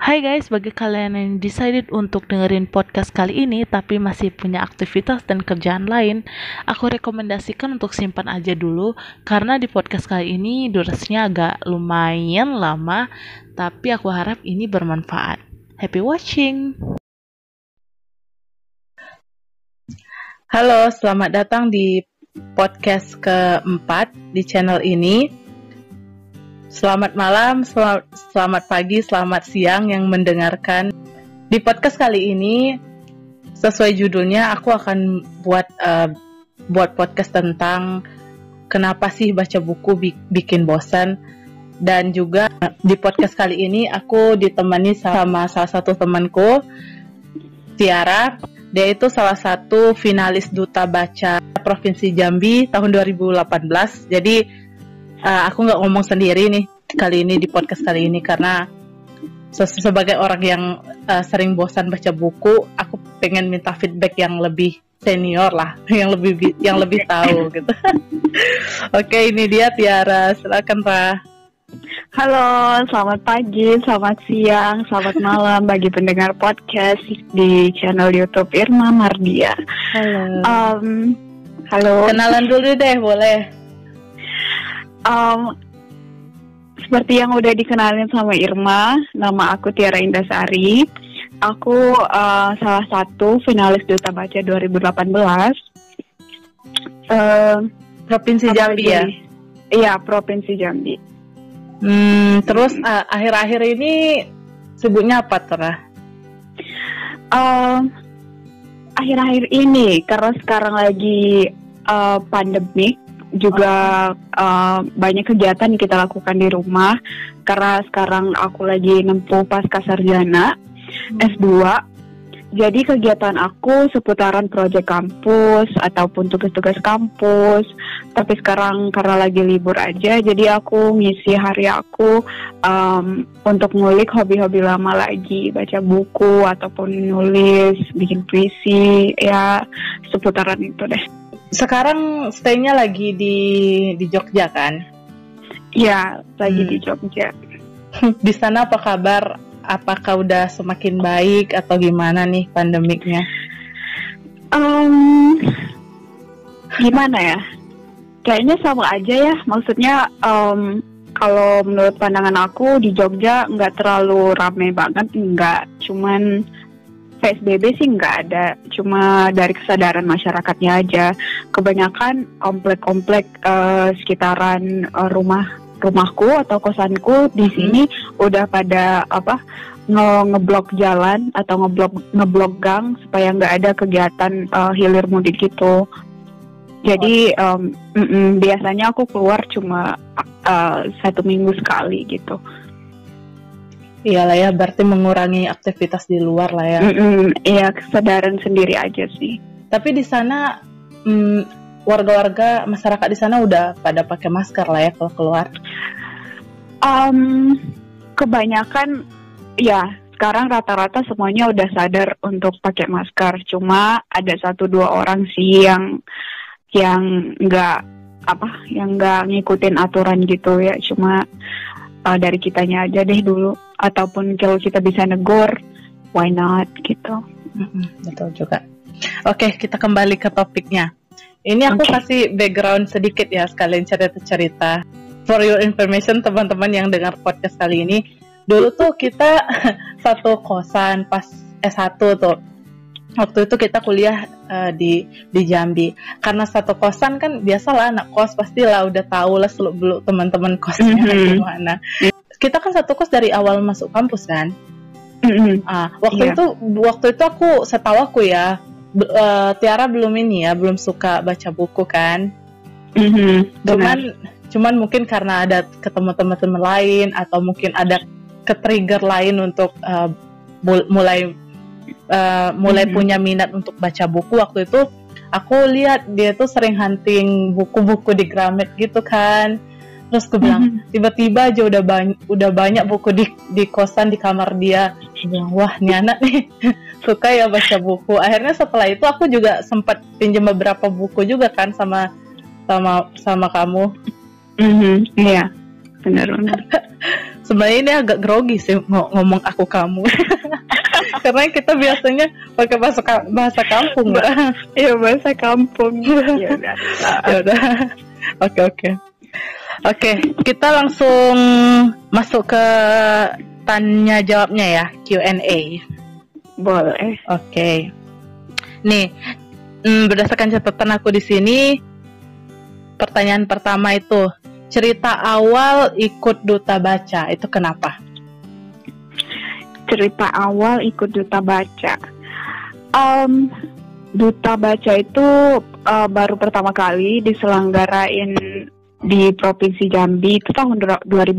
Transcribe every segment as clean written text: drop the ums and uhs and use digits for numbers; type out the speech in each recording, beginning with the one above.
Hai guys, bagi kalian yang decided untuk dengerin podcast kali ini tapi masih punya aktivitas dan kerjaan lain, aku rekomendasikan untuk simpan aja dulu karena di podcast kali ini durasinya agak lumayan lama, tapi aku harap ini bermanfaat. Happy watching! Halo, selamat datang di podcast keempat di channel ini. Selamat malam, selamat pagi, selamat siang yang mendengarkan. Di podcast kali ini, sesuai judulnya, aku akan buat podcast tentang kenapa sih baca buku bikin bosan. Dan juga di podcast kali ini, aku ditemani sama salah satu temanku, Tiara. Dia itu salah satu finalis Duta Baca Provinsi Jambi tahun 2018. Jadi, aku nggak ngomong sendiri nih kali ini di podcast kali ini karena sebagai orang yang sering bosan baca buku, aku pengen minta feedback yang lebih senior lah, yang lebih tahu gitu. Oke, ini dia Tiara, silakan Pak. Halo, selamat pagi, selamat siang, selamat malam bagi pendengar podcast di channel YouTube Irma Mardia. Halo. Halo. Kenalan dulu deh, boleh. Seperti yang udah dikenalin sama Irma, nama aku Tiara Indasari. Aku salah satu finalis Duta Baca 2018. Provinsi Jambi ya? Iya, Provinsi Jambi. Terus akhir-akhir ini sibuknya apa Tera? Akhir-akhir ini karena sekarang lagi pandemik, juga banyak kegiatan yang kita lakukan di rumah karena sekarang aku lagi nempuh pasca sarjana S2. Jadi kegiatan aku seputaran proyek kampus ataupun tugas-tugas kampus. Tapi sekarang karena lagi libur aja, jadi aku ngisi hari aku untuk ngulik hobi-hobi lama lagi, baca buku ataupun nulis, bikin puisi, ya seputaran itu deh. Sekarang stay-nya lagi di Jogja kan? Iya, lagi di Jogja. Di sana apa kabar? Apakah udah semakin baik atau gimana nih pandemiknya? Gimana ya? Kayaknya sama aja ya. Maksudnya kalau menurut pandangan aku di Jogja nggak terlalu ramai banget, nggak. Cuman PSBB sih nggak ada, cuma dari kesadaran masyarakatnya aja. Kebanyakan komplek-komplek sekitaran rumahku atau kosanku di sini udah pada ngeblok jalan atau ngeblok gang supaya nggak ada kegiatan hilir mudik gitu. Jadi biasanya aku keluar cuma 1 minggu sekali gitu. Iyalah ya, berarti mengurangi aktivitas di luar lah ya. Iya, kesadaran sendiri aja sih. Tapi di sana warga-warga masyarakat di sana udah pada pakai masker lah ya kalau keluar. Kebanyakan ya sekarang rata-rata semuanya udah sadar untuk pakai masker. Cuma ada 1-2 orang sih yang nggak ngikutin aturan gitu ya. Cuma dari kitanya aja deh dulu, ataupun kalau kita bisa negor, why not gitu. Betul juga. Oke, kita kembali ke topiknya. Ini aku kasih background sedikit ya, sekalian cerita-cerita. For your information, teman-teman yang dengar podcast kali ini, dulu tuh kita satu kosan pas S1 tuh. Waktu itu kita kuliah di Jambi. Karena satu kosan kan biasalah anak kos pastilah udah tahu lah seluk-beluk teman-teman kosnya gimana. Kita kan satu kos dari awal masuk kampus kan. Waktu itu aku setahu aku ya, Tiara belum suka baca buku kan. Cuman mungkin karena ada ketemu teman-teman lain atau mungkin ada ke-trigger lain untuk mulai punya minat untuk baca buku. Waktu itu aku lihat dia tuh sering hunting buku-buku di Gramet gitu kan. Terus aku bilang tiba-tiba aja udah banyak buku di kosan, di kamar dia. Aku bilang, wah ini anak nih suka ya baca buku. Akhirnya setelah itu aku juga sempat pinjam beberapa buku juga kan sama kamu. Iya, benar. Sebenarnya ini agak grogi sih ngomong aku kamu. Karena kita biasanya pakai bahasa kampung ya. Iya, bahasa kampung. Ya udah. Ya udah. Oke, kita langsung masuk ke tanya jawabnya ya, Q&A. Boleh. Oke. Nih, berdasarkan catatan aku di sini, pertanyaan pertama itu, cerita awal ikut Duta Baca itu kenapa? Cerita awal ikut Duta Baca. Duta Baca itu baru pertama kali diselenggarain di Provinsi Jambi itu tahun 2018.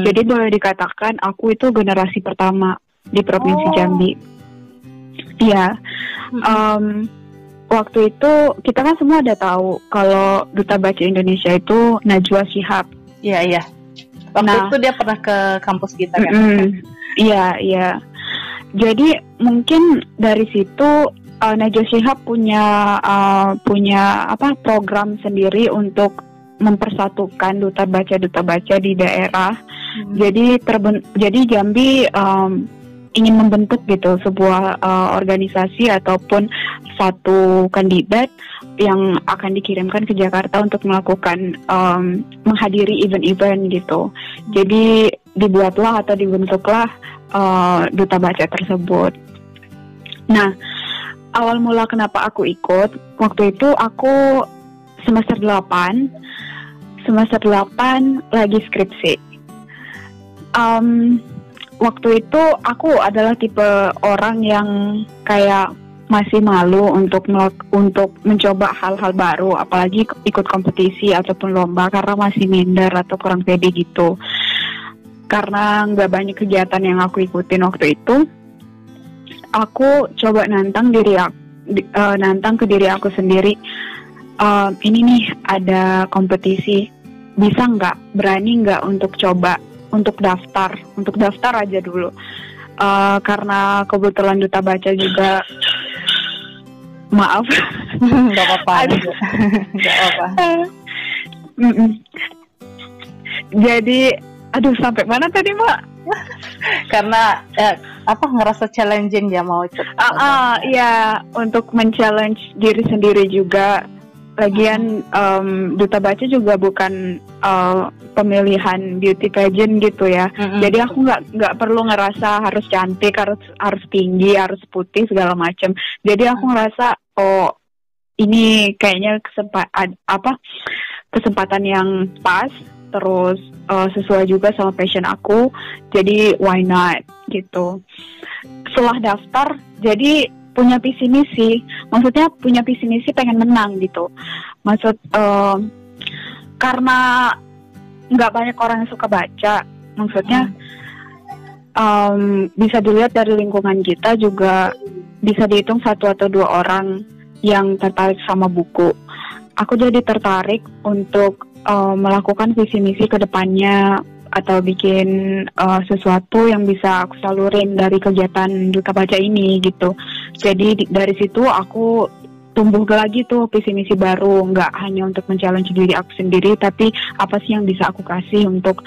Jadi boleh dikatakan aku itu generasi pertama di Provinsi Jambi. Iya. Waktu itu kita kan semua udah tahu kalau Duta Baca Indonesia itu Najwa Shihab. Iya. Waktu itu dia pernah ke kampus kita kan? Iya. Jadi mungkin dari situ Najwa Shihab punya program sendiri untuk mempersatukan duta baca di daerah. Jadi Jambi ingin membentuk gitu sebuah organisasi ataupun satu kandidat yang akan dikirimkan ke Jakarta untuk melakukan menghadiri event-event gitu. Jadi dibuatlah atau dibentuklah duta baca tersebut. Nah, awal mula kenapa aku ikut, waktu itu aku semester 8 lagi skripsi. Waktu itu aku adalah tipe orang yang kayak masih malu untuk mencoba hal-hal baru, apalagi ikut kompetisi ataupun lomba karena masih minder atau kurang pede gitu. Karena nggak banyak kegiatan yang aku ikutin waktu itu, aku coba nantang ke diri aku sendiri. Ini nih ada kompetisi, bisa nggak, berani nggak untuk coba, untuk daftar aja dulu. Karena kebetulan duta baca juga, maaf, nggak apa-apa. Jadi, aduh, sampai mana tadi, Mbak? Karena ngerasa challenging ya mau ikut. Iya, untuk men-challenge diri sendiri juga. Lagian duta baca juga bukan pemilihan beauty pageant gitu ya. Jadi aku nggak perlu ngerasa harus cantik, harus tinggi, harus putih segala macam. Jadi aku ngerasa ini kayaknya kesempatan yang pas, terus sesuai juga sama passion aku. Jadi why not gitu. Setelah daftar, jadi punya visi misi, maksudnya punya visi misi pengen menang gitu. Karena nggak banyak orang yang suka baca, maksudnya bisa dilihat dari lingkungan kita juga bisa dihitung 1 atau 2 orang yang tertarik sama buku. Aku jadi tertarik untuk melakukan visi misi ke depannya atau bikin sesuatu yang bisa aku salurin dari kegiatan duta baca ini gitu. Jadi dari situ aku tumbuh lagi tuh visi misi baru, nggak hanya untuk men-challenge diri aku sendiri, tapi apa sih yang bisa aku kasih untuk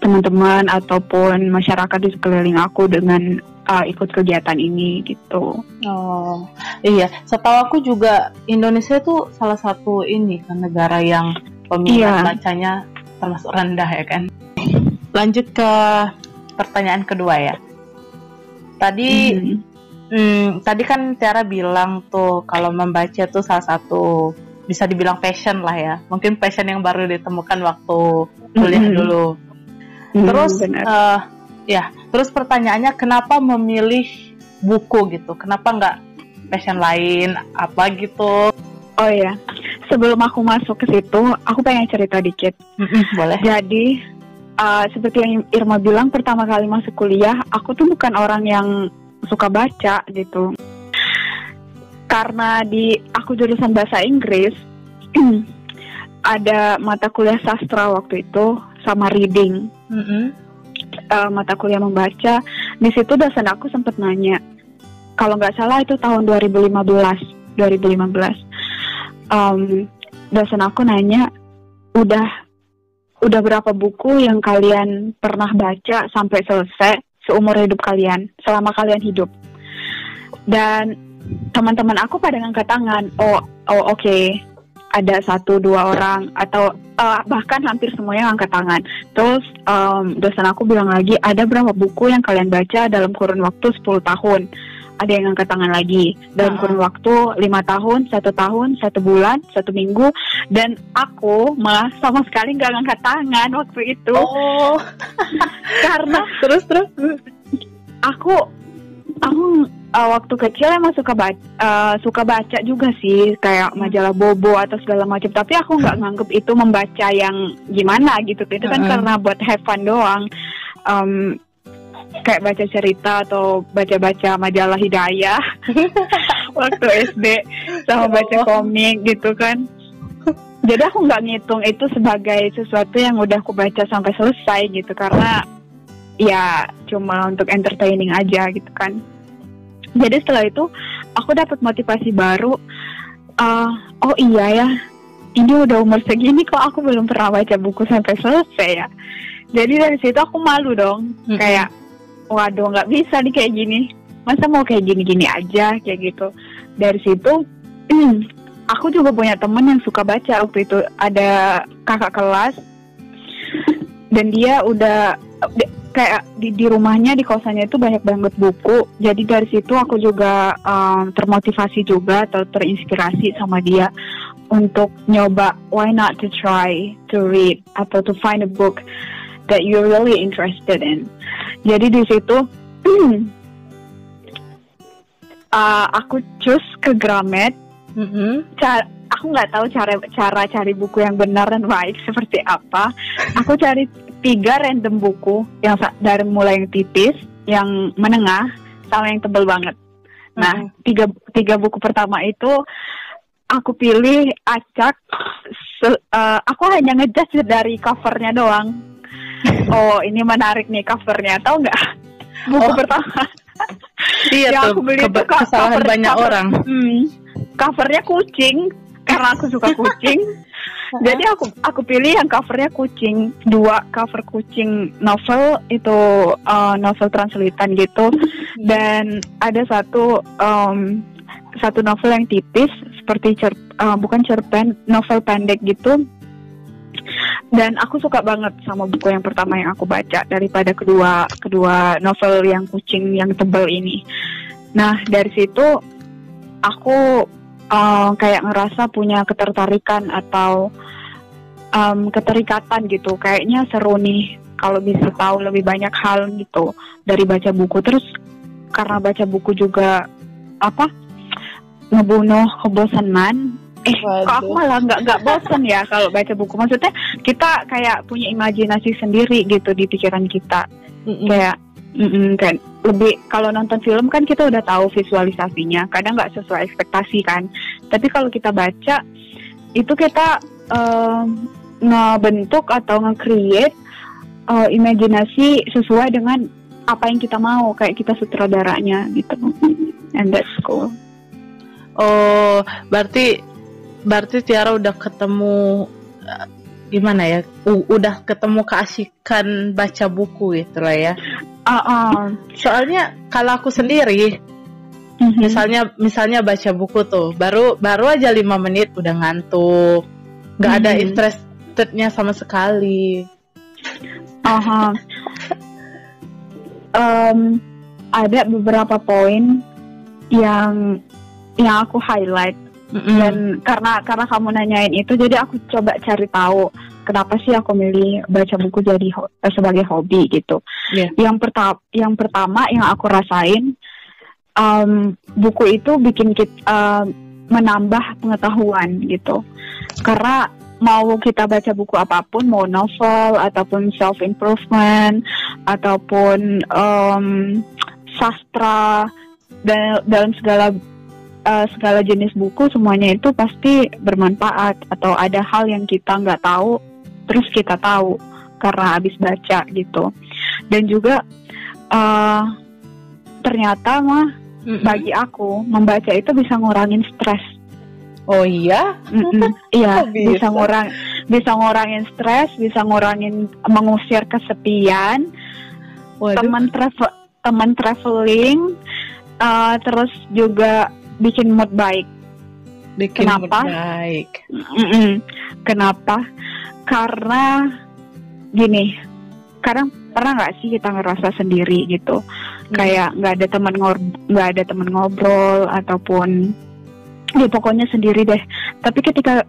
teman-teman ataupun masyarakat di sekeliling aku dengan ikut kegiatan ini gitu. Oh iya, setahu aku juga Indonesia tuh salah satu negara yang peminat bacanya termasuk rendah ya kan. Lanjut ke pertanyaan kedua ya. Tadi kan Tiara bilang tuh kalau membaca tuh salah satu bisa dibilang passion lah ya. Mungkin passion yang baru ditemukan waktu kuliah dulu. Terus terus pertanyaannya kenapa memilih buku gitu? Kenapa nggak passion lain apa gitu? Oh ya, sebelum aku masuk ke situ, aku pengen cerita dikit. Boleh. Jadi seperti yang Irma bilang, pertama kali masuk kuliah, aku tuh bukan orang yang suka baca gitu. Karena aku jurusan bahasa Inggris, ada mata kuliah sastra waktu itu sama reading. Mata kuliah membaca. Di situ dosen aku sempat nanya, kalau nggak salah itu tahun 2015. Dosen aku nanya, udah berapa buku yang kalian pernah baca sampai selesai seumur hidup kalian, selama kalian hidup. Dan teman-teman aku pada ngangkat tangan, oke. Ada 1-2 orang atau bahkan hampir semuanya ngangkat tangan. Terus dosen aku bilang lagi, ada berapa buku yang kalian baca dalam kurun waktu 10 tahun? Ada yang ngangkat tangan lagi. Dalam kurun waktu 5 tahun, 1 tahun, 1 bulan, 1 minggu. Dan aku malah sama sekali gak ngangkat tangan waktu itu. Karena terus aku waktu kecil emang suka baca juga sih, kayak majalah Bobo atau segala macam. Tapi aku nggak nganggep itu membaca yang gimana gitu. Itu kan karena buat have fun doang. Kayak baca cerita atau baca-baca majalah Hidayah waktu SD, sama baca komik gitu kan. Jadi aku nggak ngitung itu sebagai sesuatu yang udah aku baca sampai selesai gitu, karena ya cuma untuk entertaining aja gitu kan. Jadi setelah itu aku dapat motivasi baru. Oh iya ya, ini udah umur segini kok aku belum pernah baca buku sampai selesai ya. Jadi dari situ aku malu dong, kayak waduh nggak bisa nih kayak gini. Masa mau kayak gini-gini aja kayak gitu. Dari situ aku juga punya temen yang suka baca. Waktu itu ada kakak kelas dan dia udah kayak di rumahnya, di kosannya itu banyak banget buku. Jadi dari situ aku juga termotivasi juga atau terinspirasi sama dia untuk nyoba, why not to try to read atau to find a book that you're really interested in. Jadi di situ aku choose ke Gramet. Aku nggak tahu cara cari buku yang benar dan baik seperti apa. Aku cari 3 random buku yang dari mulai yang tipis, yang menengah, sama yang tebal banget. Nah, tiga buku pertama itu aku pilih acak. Aku hanya ngejudge dari covernya doang. Oh, ini menarik nih covernya, tahu nggak? Buku pertama. Iya tuh, aku beli kesalahan banyak orang. Covernya kucing, karena aku suka kucing. Jadi aku pilih yang covernya kucing. 2 cover kucing novel itu, novel translatean gitu. Dan ada satu novel yang tipis seperti bukan cerpen, novel pendek gitu. Dan aku suka banget sama buku yang pertama yang aku baca daripada kedua novel yang kucing yang tebal ini. Nah, dari situ aku kayak ngerasa punya ketertarikan atau keterikatan gitu. Kayaknya seru nih kalau bisa tahu lebih banyak hal gitu dari baca buku. Terus karena baca buku juga ngebunuh kebosanan. Kok aku malah nggak bosan ya kalau baca buku. Maksudnya kita kayak punya imajinasi sendiri gitu di pikiran kita. Kayak lebih, kalau nonton film kan kita udah tahu visualisasinya, kadang nggak sesuai ekspektasi kan. Tapi kalau kita baca itu kita ngebentuk atau nge-create imajinasi sesuai dengan apa yang kita mau, kayak kita sutradaranya gitu. And that's cool. Oh, berarti Tiara udah ketemu gimana ya? Udah ketemu keasikan baca buku gitu lah ya. Soalnya kalau aku sendiri, misalnya baca buku tuh, baru aja 5 menit udah ngantuk, nggak ada interestednya sama sekali. Ada beberapa poin yang aku highlight. Dan karena kamu nanyain itu, jadi aku coba cari tahu kenapa sih aku milih baca buku jadi sebagai hobi gitu. Yang pertama yang aku rasain, buku itu bikin kita menambah pengetahuan gitu. Karena mau kita baca buku apapun, mau novel ataupun self improvement ataupun sastra, dan dalam segala jenis buku, semuanya itu pasti bermanfaat atau ada hal yang kita nggak tahu terus kita tahu karena habis baca gitu. Dan juga ternyata bagi aku membaca itu bisa ngurangin stres. Oh iya? Iya, bisa bisa ngurangin stres, bisa mengusir kesepian. Teman traveling, terus juga bikin mood baik. Kenapa? Mood baik. Kenapa? Karena gini, kadang pernah nggak sih kita ngerasa sendiri gitu, kayak nggak ada teman ngobrol ataupun ya pokoknya sendiri deh. Tapi ketika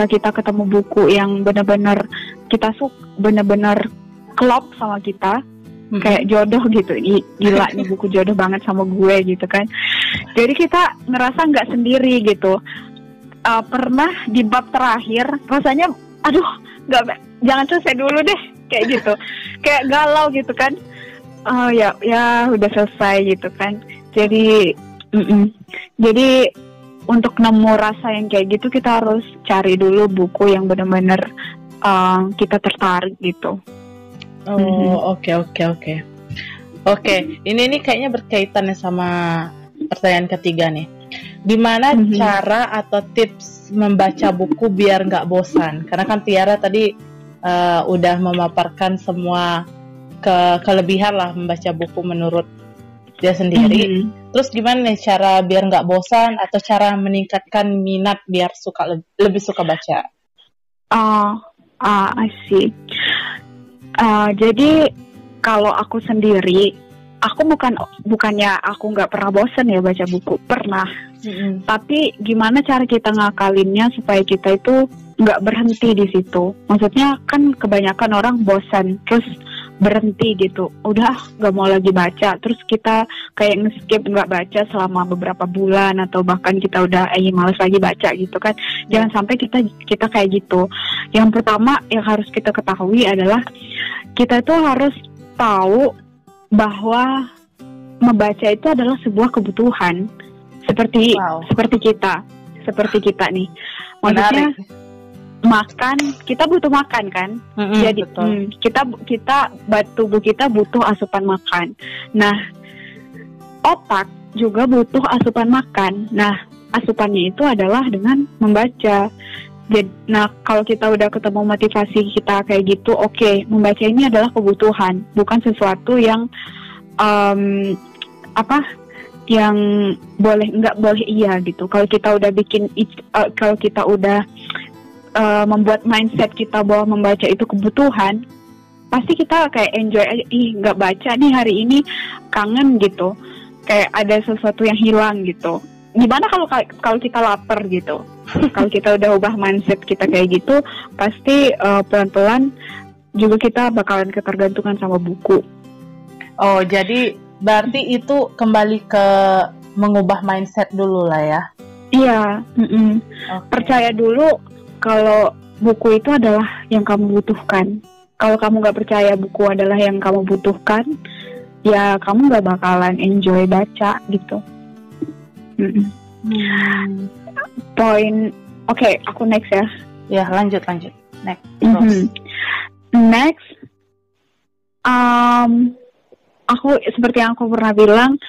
kita ketemu buku yang benar-benar kita benar-benar klop sama kita, kayak jodoh gitu. Gila nih buku jodoh banget sama gue gitu kan. Jadi kita ngerasa nggak sendiri gitu. Pernah di bab terakhir rasanya aduh jangan selesai dulu deh kayak gitu, kayak galau gitu kan. Ya udah selesai gitu kan. Jadi untuk nemu rasa yang kayak gitu kita harus cari dulu buku yang benar-benar kita tertarik gitu. Oke, ini kayaknya berkaitan sama pertanyaan ketiga nih. Gimana cara atau tips membaca buku biar nggak bosan? Karena kan Tiara tadi udah memaparkan semua kelebihan lah membaca buku menurut dia sendiri. Terus gimana nih cara biar nggak bosan atau cara meningkatkan minat biar lebih suka baca? I see. Jadi kalau aku sendiri, aku bukannya aku nggak pernah bosan ya baca buku, pernah. Tapi gimana cara kita ngakalinnya supaya kita itu nggak berhenti di situ? Maksudnya kan kebanyakan orang bosan terus berhenti gitu, udah nggak mau lagi baca, terus kita kayak nge-skip nggak baca selama beberapa bulan atau bahkan kita udah malas lagi baca gitu kan. Jangan sampai kita kayak gitu. Yang pertama yang harus kita ketahui adalah kita tuh harus tahu bahwa membaca itu adalah sebuah kebutuhan seperti kita nih. Maksudnya kita butuh makan kan. Jadi tubuh kita butuh asupan makan. Nah, otak juga butuh asupan makan. Nah, asupannya itu adalah dengan membaca. Nah, kalau kita udah ketemu motivasi kita kayak gitu, oke, membaca ini adalah kebutuhan, bukan sesuatu yang yang nggak boleh iya gitu. Kalau kita udah membuat mindset kita bahwa membaca itu kebutuhan, pasti kita kayak enjoy aja. Nggak baca nih hari ini, kangen gitu, kayak ada sesuatu yang hilang gitu. Gimana kalau kita lapar gitu? Kalau kita udah ubah mindset kita kayak gitu, pasti pelan-pelan juga kita bakalan ketergantungan sama buku. Oh, jadi berarti itu kembali ke mengubah mindset dulu lah ya? Iya. Percaya dulu kalau buku itu adalah yang kamu butuhkan. Kalau kamu nggak percaya buku adalah yang kamu butuhkan, ya kamu nggak bakalan enjoy baca gitu. Oke, aku next ya. Ya, lanjut. Next. Next, aku seperti yang aku pernah bilang,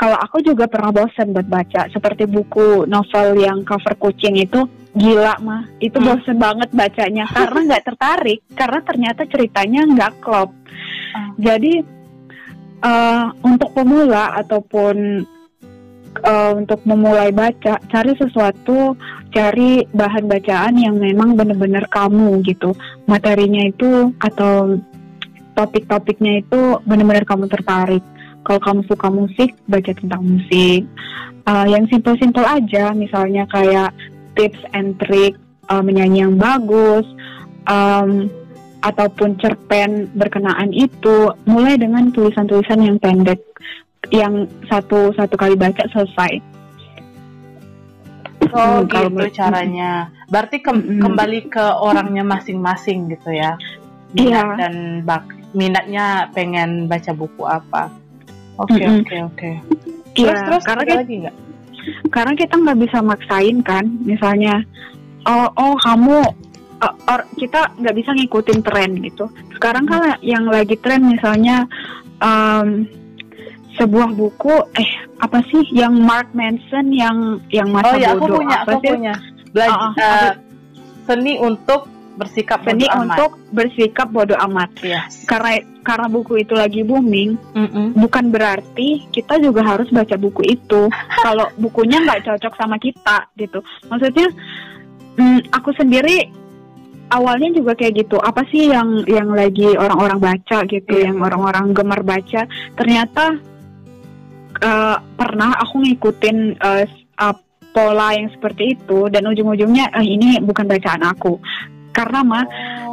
kalau aku juga pernah bosan buat baca. Seperti buku novel yang cover kucing itu, gila mah, itu bosan banget bacanya karena nggak tertarik, karena ternyata ceritanya nggak klop. Jadi untuk pemula ataupun untuk memulai baca, cari bahan bacaan yang memang benar-benar kamu gitu, materinya itu atau topik-topiknya itu benar-benar kamu tertarik. Kalau kamu suka musik, baca tentang musik. Yang simple-simple aja, misalnya kayak tips and trick menyanyi yang bagus, ataupun cerpen berkenaan itu. Mulai dengan tulisan-tulisan yang pendek, yang satu kali baca selesai. Oh gitu caranya. Berarti kembali ke orangnya masing-masing gitu ya. Minat dan minatnya pengen baca buku apa. Oke. Terus karena ada lagi nggak? Karena kita nggak bisa maksain kan. Misalnya, kamu kita nggak bisa ngikutin tren gitu. Sekarang kan yang lagi tren misalnya sebuah buku apa sih yang Mark Manson yang masa bodoh. Aku punya. seni untuk bersikap Seni bodo amat. untuk bersikap bodo amat. Yes. Karena buku itu lagi booming, bukan berarti kita juga harus baca buku itu kalau bukunya nggak cocok sama kita gitu. Maksudnya aku sendiri awalnya juga kayak gitu. Apa sih yang lagi orang-orang baca gitu, yang orang-orang gemar baca. Ternyata pernah aku ngikutin pola yang seperti itu, dan ujung-ujungnya ini bukan bacaan aku. Karena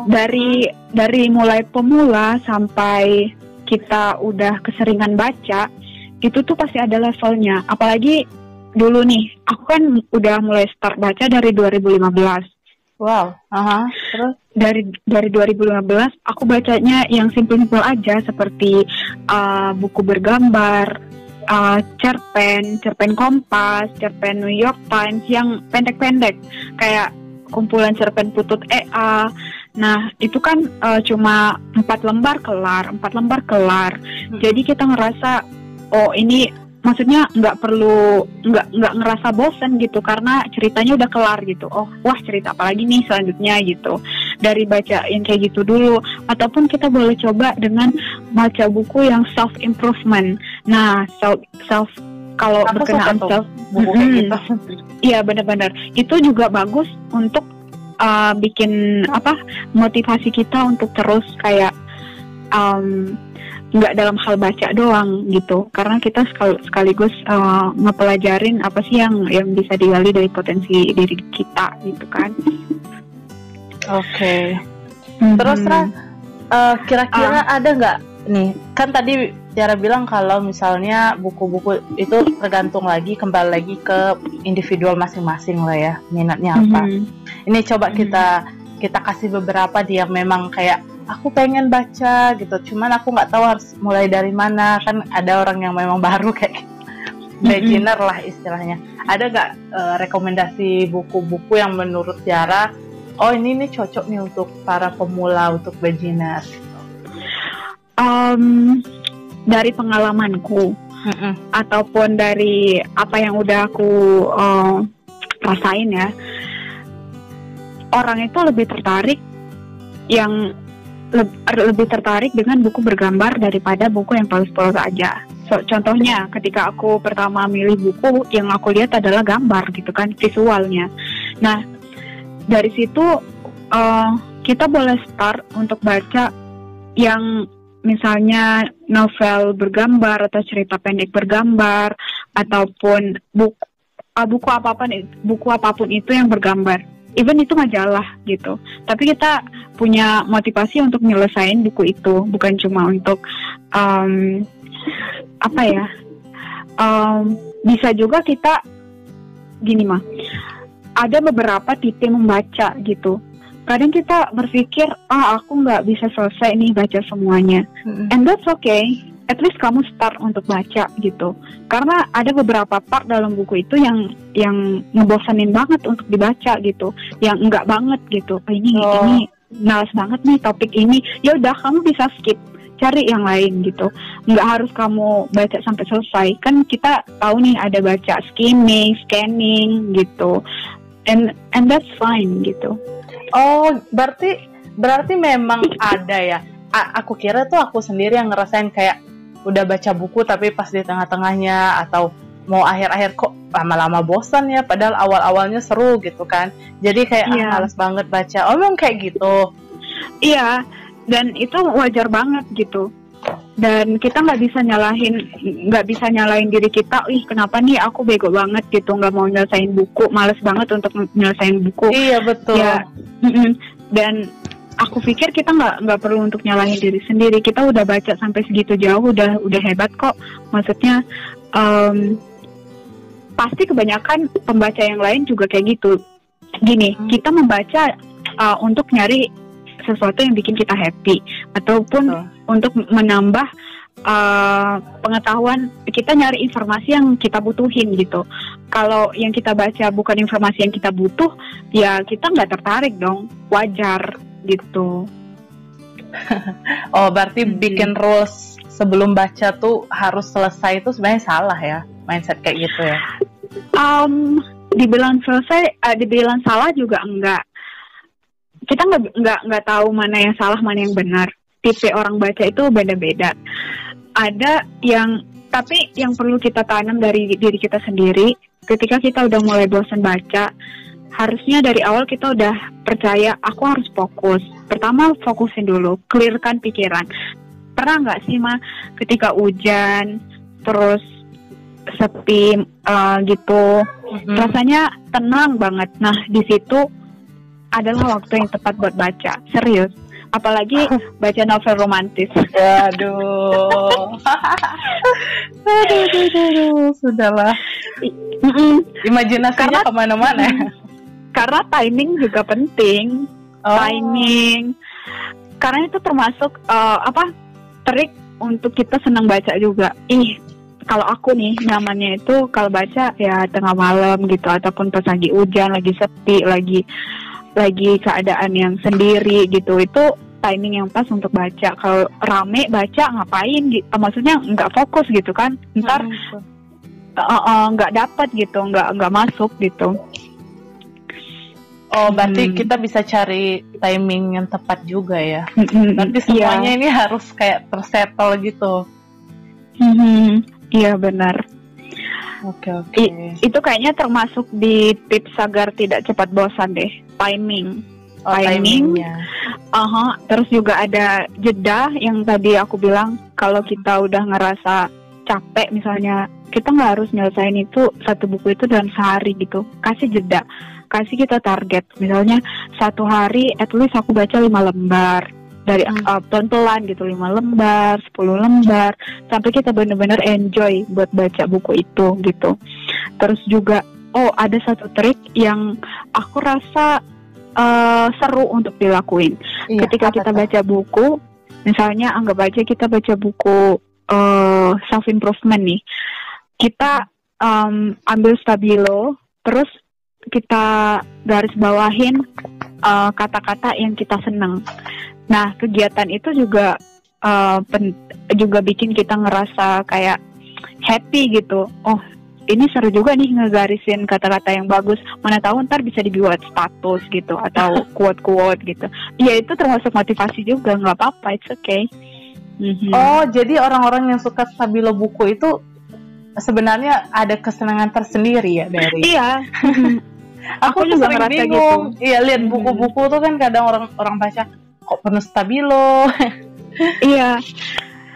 dari mulai pemula sampai kita udah keseringan baca, itu tuh pasti ada levelnya. Apalagi dulu nih, aku kan udah mulai start baca dari 2015. Wow, terus? Dari 2015 aku bacanya yang simpel-simpel aja, seperti buku bergambar, cerpen Kompas, cerpen New York Times yang pendek-pendek, kayak kumpulan cerpen Putut EA. Nah, itu kan cuma 4 lembar kelar. Jadi kita ngerasa, oh ini maksudnya nggak ngerasa bosen gitu, karena ceritanya udah kelar gitu. Oh, wah cerita apa lagi nih selanjutnya gitu. Dari baca yang kayak gitu dulu. Ataupun kita boleh coba dengan baca buku yang self improvement. Nah, self kalau berkenaan self buku kayak gitu. Iya, benar-benar. Itu juga bagus untuk bikin motivasi kita untuk terus kayak nggak dalam hal baca doang gitu. Karena kita sekaligus ngepelajarin apa sih yang bisa digali dari potensi diri kita gitu kan. Oke. Terus kira-kira ada nggak nih? Kan tadi Tiara bilang kalau misalnya buku-buku itu kembali lagi ke individual masing-masing lah ya, minatnya apa. Ini coba kita kasih beberapa dia memang kayak aku pengen baca gitu, cuman aku nggak tahu harus mulai dari mana. Kan ada orang yang memang baru kayak beginner lah istilahnya. Ada nggak rekomendasi buku-buku yang menurut Tiara, oh ini nih cocok nih untuk para pemula, untuk beginner? Dari pengalamanku ataupun dari apa yang udah aku rasain ya, orang itu lebih tertarik dengan buku bergambar daripada buku yang polos-polos aja. Contohnya ketika aku pertama milih buku, yang aku lihat adalah gambar gitu kan, visualnya. Nah, dari situ kita boleh start untuk baca yang misalnya novel bergambar atau cerita pendek bergambar, ataupun buku apapun itu yang bergambar. Even itu majalah gitu. Tapi kita punya motivasi untuk nyelesain buku itu, bukan cuma untuk bisa juga kita gini ada beberapa tipe membaca gitu. Kadang kita berpikir, aku nggak bisa selesai nih baca semuanya. And that's okay. At least kamu start untuk baca gitu. Karena ada beberapa part dalam buku itu yang ngebosanin banget untuk dibaca gitu. Yang enggak banget gitu. Ini males banget nih topik ini. Ya udah, kamu bisa skip, cari yang lain gitu. Nggak harus kamu baca sampai selesai. Kan kita tahu nih ada baca skimming, scanning gitu. And that's fine gitu. Oh, berarti memang ada ya. Aku kira tuh aku sendiri yang ngerasain kayak udah baca buku tapi pas di tengah-tengahnya atau mau akhir-akhir kok lama-lama bosan ya, padahal awal-awalnya seru gitu kan. Jadi kayak malas banget baca. Oh, memang kayak gitu. Iya, dan itu wajar banget gitu. Dan kita nggak bisa nyalahin diri kita. Kenapa nih aku bego banget gitu, nggak mau nyelesain buku, males banget untuk nyelesain buku. Iya, betul. Ya, dan aku pikir kita nggak perlu untuk nyalahin diri sendiri. Kita udah baca sampai segitu jauh, udah hebat kok. Maksudnya pasti kebanyakan pembaca yang lain juga kayak gitu. Gini, kita membaca untuk nyari sesuatu yang bikin kita happy, ataupun untuk menambah pengetahuan. Kita nyari informasi yang kita butuhin gitu. Kalau yang kita baca bukan informasi yang kita butuh, ya kita nggak tertarik dong. Wajar gitu. Oh, berarti bikin rules sebelum baca tuh harus selesai, itu sebenarnya salah ya, mindset kayak gitu ya? Dibilang salah juga enggak. kita nggak tahu mana yang salah mana yang benar. Tipe orang baca itu beda-beda. Ada yang, tapi yang perlu kita tanam dari diri kita sendiri. Ketika kita udah mulai bosan baca, harusnya dari awal kita udah percaya aku harus fokus. Pertama fokusin dulu, clearkan pikiran. Pernah nggak sih ketika hujan terus sepi gitu, rasanya tenang banget. Nah di situ adalah waktu yang tepat buat baca, serius. Apalagi baca novel romantis. Aduh. Aduh, sudahlah. Imajinasinya kemana-mana. Karena timing juga penting. Timing. Karena itu termasuk trik untuk kita senang baca juga. Kalau aku nih nyamannya itu kalau baca ya tengah malam gitu, ataupun pas lagi hujan, lagi sepi, lagi keadaan yang sendiri gitu. Itu timing yang pas untuk baca. Kalau rame baca ngapain gitu, maksudnya nggak fokus gitu kan, ntar nggak dapat gitu, nggak masuk gitu. Berarti kita bisa cari timing yang tepat juga ya. Berarti semuanya ini harus kayak tersettle gitu. Iya benar. Oke. Itu kayaknya termasuk di tips agar tidak cepat bosan deh. Timing. Terus juga ada jeda yang tadi aku bilang. Kalau kita udah ngerasa capek misalnya, kita nggak harus nyelesain itu satu buku itu dalam sehari gitu. Kasih jeda, kasih kita target. Misalnya satu hari at least aku baca 5 lembar. Dari pelan-pelan gitu, 5 lembar, 10 lembar, sampai kita benar-benar enjoy buat baca buku itu gitu. Terus juga ada satu trik yang aku rasa seru untuk dilakuin. Ketika kita baca buku, misalnya anggap aja kita baca buku self improvement nih, kita ambil stabilo, terus kita garis bawahin kata-kata yang kita seneng. Nah, kegiatan itu juga juga bikin kita ngerasa kayak happy gitu. Ini seru juga nih ngegarisin kata-kata yang bagus. Mana tahu ntar bisa dibuat status gitu atau quote-quote gitu. Ya itu termasuk motivasi juga, nggak apa-apa, it's okay. Jadi orang-orang yang suka stabilo buku itu sebenarnya ada kesenangan tersendiri ya dari. Iya. Aku juga sering bingung. Gitu. Iya, lihat buku-buku tuh kan kadang orang baca kok penuh stabilo. Iya.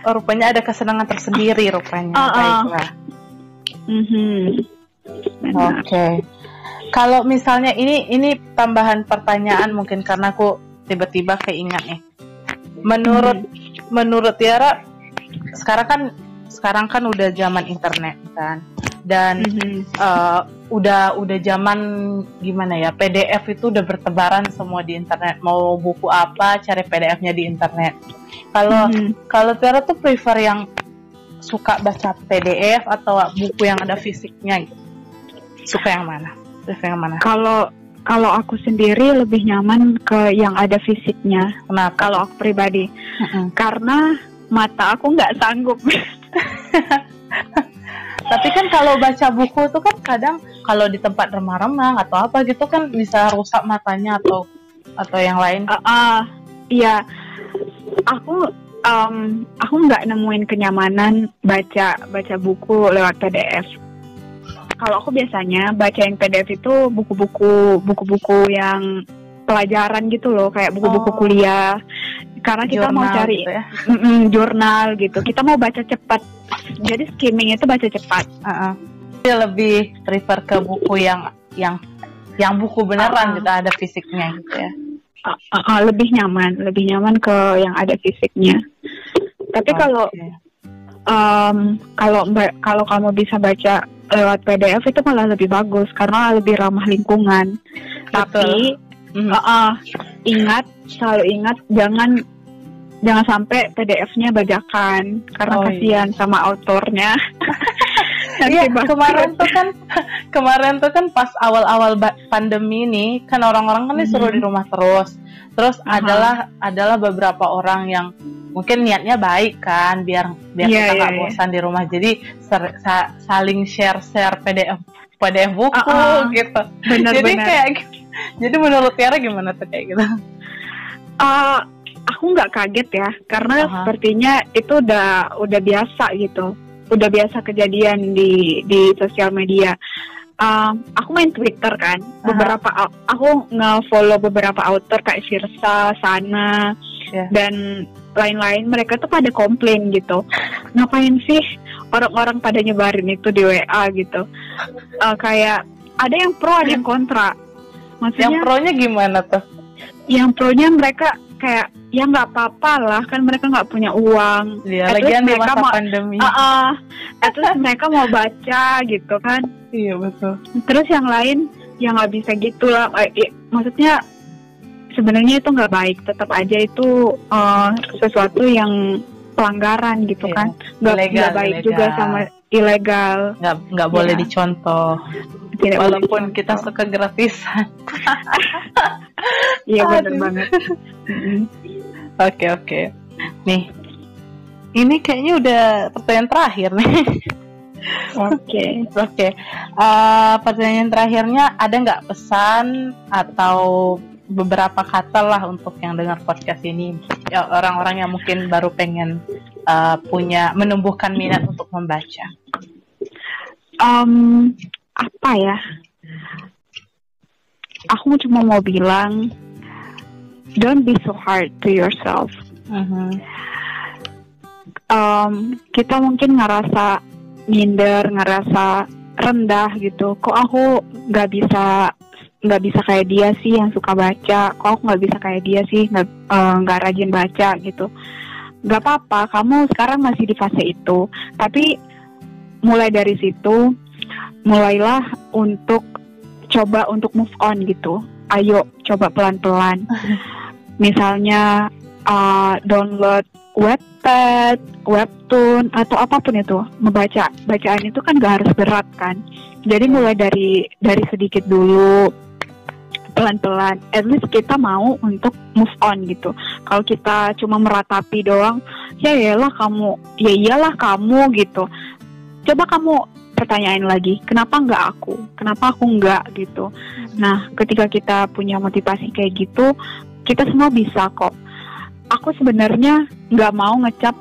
Rupanya ada kesenangan tersendiri rupanya. Baiklah. Oke. Kalau misalnya ini tambahan pertanyaan mungkin karena aku tiba-tiba keingat nih. Menurut Tiara sekarang kan udah zaman internet kan. Dan udah zaman gimana ya, PDF itu udah bertebaran semua di internet. Mau buku apa cari PDF-nya di internet. Kalau Tiara tuh prefer yang suka baca PDF atau buku yang ada fisiknya gitu? Suka yang mana? Prefer yang mana? Kalau aku sendiri lebih nyaman ke yang ada fisiknya. Kenapa? Kalau aku pribadi, karena mata aku nggak sanggup. Tapi kan kalau baca buku itu kan kadang kalau di tempat remang-remang atau apa gitu kan bisa rusak matanya atau yang lain. Iya, aku nggak nemuin kenyamanan baca buku lewat PDF. Kalau aku biasanya baca yang PDF itu buku-buku yang pelajaran gitu loh, kayak buku-buku kuliah. Karena kita jurnal mau cari gitu ya? Jurnal gitu. Kita mau baca cepat. Jadi skimming itu baca cepat. Dia lebih prefer ke buku yang buku beneran gitu, ada fisiknya gitu ya. Lebih nyaman ke yang ada fisiknya. Tapi kalau kamu bisa baca lewat PDF itu malah lebih bagus karena lebih ramah lingkungan. Betul. Tapi selalu ingat jangan sampai PDF-nya bajakan karena kasihan sama autornya. Iya, kemarin tuh kan pas awal-awal pandemi ini kan orang-orang kan disuruh di rumah terus adalah beberapa orang yang mungkin niatnya baik kan biar kita nggak bosan di rumah, jadi saling share PDF buku gitu. Benar. Jadi kayak jadi menurut Tiara gimana tuh kayak gitu? Aku nggak kaget ya, karena sepertinya itu udah biasa gitu, udah biasa kejadian di sosial media. Aku main Twitter kan, aku nge-follow beberapa author kayak Virsa, Sana, dan lain-lain. Mereka tuh pada komplain gitu, ngapain sih orang-orang pada nyebarin itu di WA gitu. Kayak ada yang pro, ada yang kontra. Maksudnya yang pronya gimana tuh? Yang pronya mereka kayak ya nggak apa-apa lah, kan mereka nggak punya uang. Lagian di masa pandemi. Terus mereka mau baca gitu kan. Iya betul. Terus yang lain yang nggak bisa gitu lah. Maksudnya sebenarnya itu nggak baik. Tetap aja itu sesuatu yang pelanggaran gitu kan. Nggak baik ilegal. Juga sama ilegal. Nggak boleh dicontoh. Tidak walaupun kita suka gratisan. Iya benar banget. Oke. Nih, ini kayaknya udah pertanyaan terakhir nih. Oke. Pertanyaan terakhirnya, ada nggak pesan atau beberapa kata lah untuk yang dengar podcast ini, ya, orang-orang yang mungkin baru pengen menumbuhkan minat untuk membaca? Apa ya? Aku cuma mau bilang, don't be so hard to yourself. Kita mungkin ngerasa minder, ngerasa rendah gitu. Kok aku nggak bisa kayak dia sih yang suka baca. Kok aku nggak bisa kayak dia sih nggak rajin baca gitu. Nggak apa-apa, kamu sekarang masih di fase itu. Tapi mulai dari situ, mulailah untuk coba untuk move on gitu. Ayo coba pelan-pelan. Misalnya download Wattpad, Webtoon, atau apapun itu. Bacaan itu kan gak harus berat kan. Jadi mulai dari sedikit dulu, pelan-pelan. At least kita mau untuk move on gitu. Kalau kita cuma meratapi doang, ya iyalah kamu gitu. Coba kamu pertanyain lagi, kenapa aku nggak gitu. Nah, ketika kita punya motivasi kayak gitu, kita semua bisa kok. Aku sebenarnya nggak mau ngecap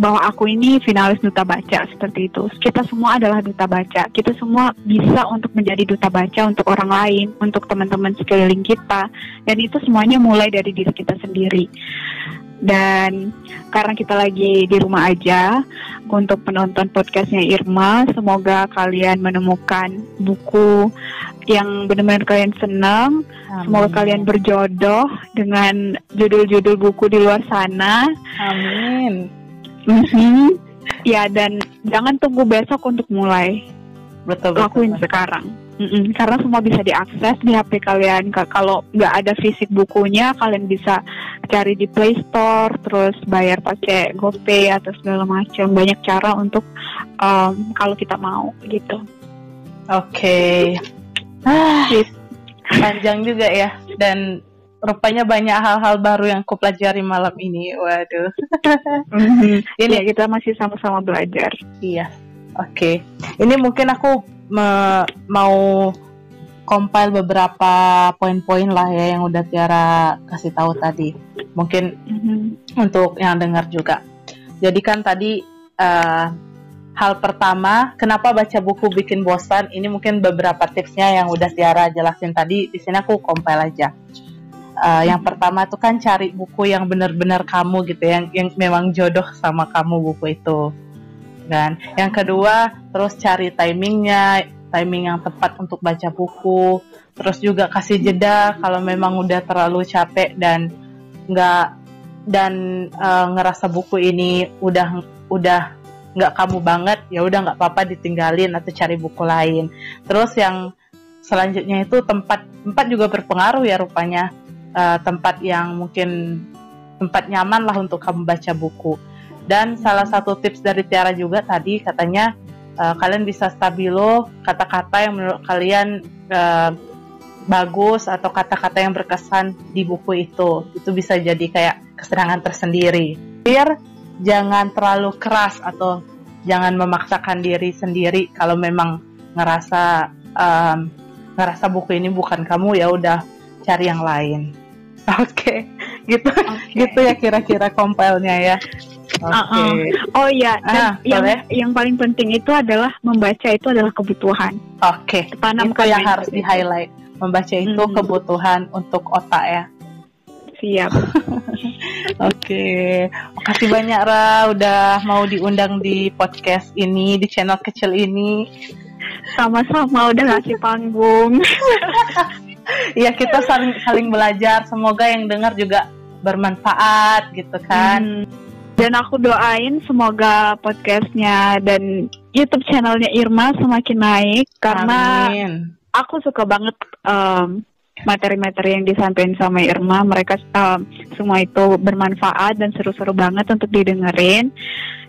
bahwa aku ini finalis duta baca seperti itu. Kita semua adalah duta baca. Kita semua bisa untuk menjadi duta baca untuk orang lain, untuk teman-teman sekeliling kita. Dan itu semuanya mulai dari diri kita sendiri. Dan karena kita lagi di rumah aja, untuk penonton podcastnya Irma, semoga kalian menemukan buku yang benar-benar kalian senang. Amin. Semoga kalian berjodoh dengan judul-judul buku di luar sana. Amin. Ya, dan jangan tunggu besok untuk mulai. Betul. Lakuin sekarang. Karena semua bisa diakses di HP kalian. Kalau nggak ada fisik bukunya, kalian bisa cari di Play Store, terus bayar pakai GoPay atau segala macam. Banyak cara untuk kalau kita mau gitu. Oke. Panjang juga ya, dan rupanya banyak hal-hal baru yang aku pelajari malam ini. Waduh. Ini ya, kita masih sama-sama belajar. Iya. Oke. Ini mungkin aku mau compile beberapa poin-poin lah ya yang udah Tiara kasih tahu tadi. Mungkin untuk yang dengar juga. Jadi kan tadi hal pertama, kenapa baca buku bikin bosan? Ini mungkin beberapa tipsnya yang udah Tiara jelasin tadi. Di sini aku compile aja. Yang pertama tuh kan cari buku yang benar-benar kamu gitu, yang memang jodoh sama kamu buku itu. Kan. Yang kedua, terus cari timing yang tepat untuk baca buku. Terus juga kasih jeda kalau memang udah terlalu capek dan ngerasa buku ini udah nggak kamu banget, ya udah nggak apa-apa, ditinggalin atau cari buku lain. Terus yang selanjutnya itu tempat juga berpengaruh ya rupanya. Tempat yang mungkin tempat nyaman lah untuk kamu baca buku. Dan salah satu tips dari Tiara juga tadi, katanya kalian bisa stabilo kata-kata yang menurut kalian bagus atau kata-kata yang berkesan di buku itu. Itu bisa jadi kayak kesenangan tersendiri. Biar jangan terlalu keras atau jangan memaksakan diri sendiri kalau memang ngerasa buku ini bukan kamu, ya udah cari yang lain. Oke. gitu. Gitu ya kira-kira compile-nya ya. Oke. Oh iya, dan boleh. yang paling penting itu adalah membaca itu adalah kebutuhan. Oke. Itu yang harus di-highlight. Membaca itu kebutuhan untuk otak ya. Siap. Oke. Makasih banyak Ra udah mau diundang di podcast ini, di channel kecil ini. Sama-sama udah ngasih panggung. Iya, kita saling belajar. Semoga yang dengar juga bermanfaat gitu kan. Dan aku doain semoga podcastnya dan YouTube channelnya Irma semakin naik karena aku suka banget materi-materi yang disampaikan sama Irma. Mereka semua itu bermanfaat dan seru-seru banget untuk didengerin.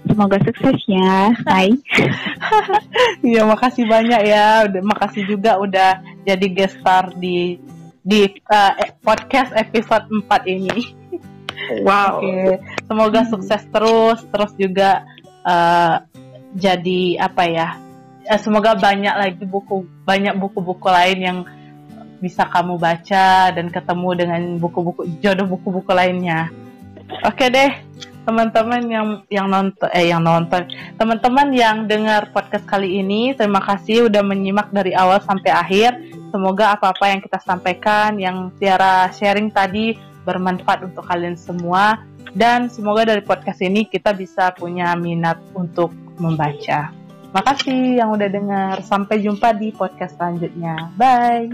Semoga sukses ya. Hai. Iya, makasih banyak ya. Makasih juga udah jadi guest star di podcast episode 4 ini. Wow. Oke. Semoga sukses terus juga jadi apa ya? Semoga banyak buku-buku lain yang bisa kamu baca dan ketemu dengan jodoh buku-buku lainnya. Oke deh, teman-teman yang nonton, teman-teman yang dengar podcast kali ini, terima kasih udah menyimak dari awal sampai akhir. Semoga apa-apa yang kita sampaikan, yang Tiara sharing tadi bermanfaat untuk kalian semua, dan semoga dari podcast ini kita bisa punya minat untuk membaca. Makasih yang udah dengar. Sampai jumpa di podcast selanjutnya. Bye.